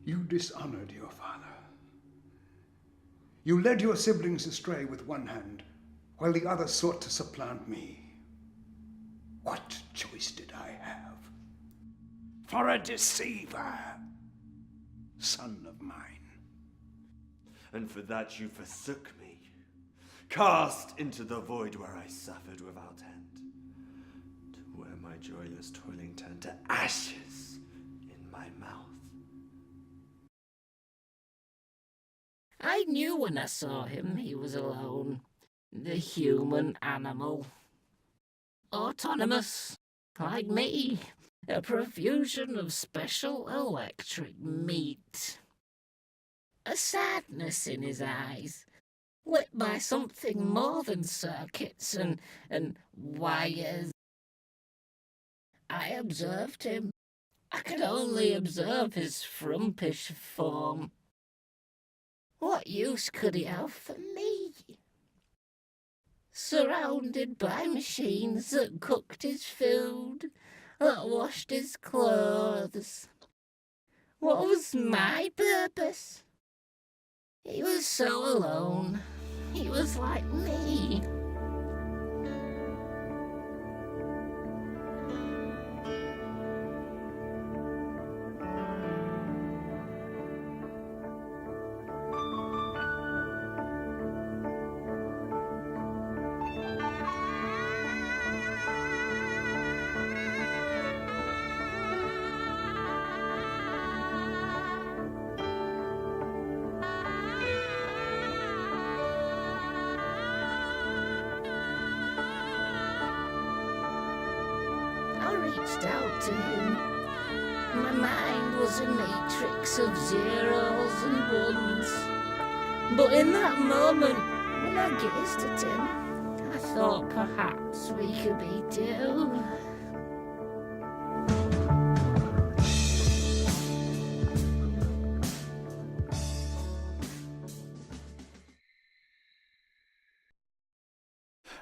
You dishonored your father. You led your siblings astray with one hand, while the other sought to supplant me. What choice did I have? For a deceiver, son of mine. And for that you forsook me, cast into the void where I suffered without end, to where my joyless toiling turned to ashes in my mouth. I knew when I saw him he was alone, the human animal. Autonomous, like me, a profusion of special electric meat. A sadness in his eyes, lit by something more than circuits and wires. I observed him. I could only observe his frumpish form. What use could he have for me? Surrounded by machines that cooked his food, that washed his clothes. What was my purpose? He was so alone. He was like me. I reached out to him. My mind was a matrix of zeros and ones. But in that moment, when I gazed at him, I thought perhaps we could be two.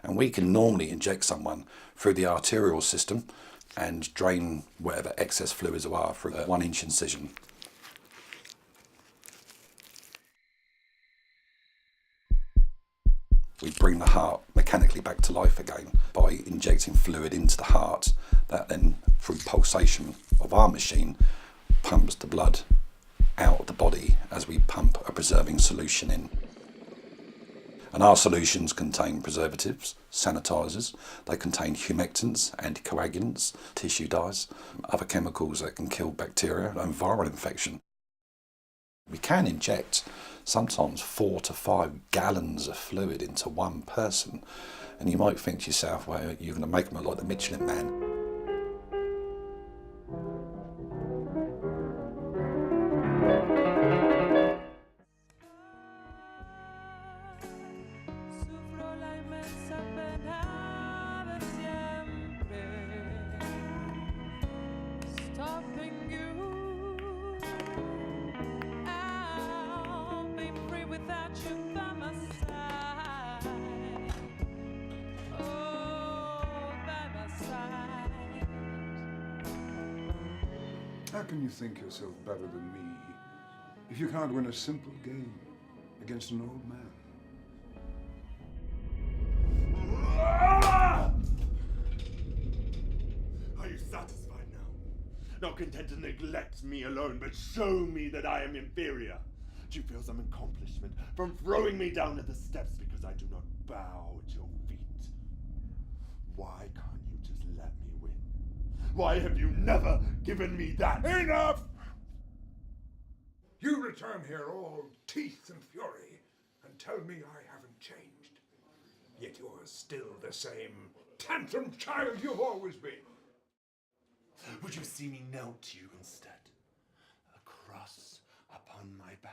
And we can normally inject someone through the arterial system and drain whatever excess fluids there are through a 1-inch incision. We bring the heart mechanically back to life again by injecting fluid into the heart that then, through pulsation of our machine, pumps the blood out of the body as we pump a preserving solution in. And our solutions contain preservatives, sanitizers, they contain humectants, anticoagulants, tissue dyes, other chemicals that can kill bacteria and viral infection. We can inject sometimes 4 to 5 gallons of fluid into one person, and you might think to yourself, well, you're going to make them look like the Michelin Man. How can you think yourself better than me if you can't win a simple game against an old man? Are you satisfied now? Not content to neglect me alone, but show me that I am inferior? Do you feel some accomplishment from throwing me down at the steps because I do not bow at your feet? Why can't you just let me win? Why have you never given me that? Enough! You return here all teeth and fury and tell me I haven't changed. Yet you're still the same tantrum child you've always been. Would you see me knelt to you instead? A cross upon my back?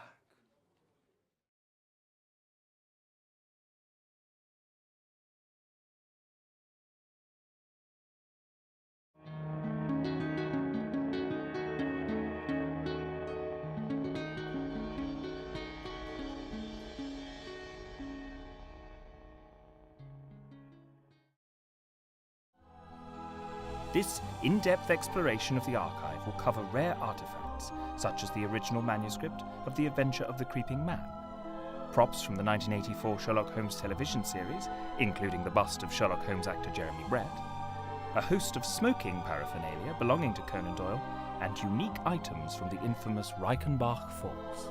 This in-depth exploration of the archive will cover rare artifacts, assets, such as the original manuscript of The Adventure of the Creeping Man, props from the 1984 Sherlock Holmes television series, including the bust of Sherlock Holmes actor Jeremy Brett, a host of smoking paraphernalia belonging to Conan Doyle, and unique items from the infamous Reichenbach Falls.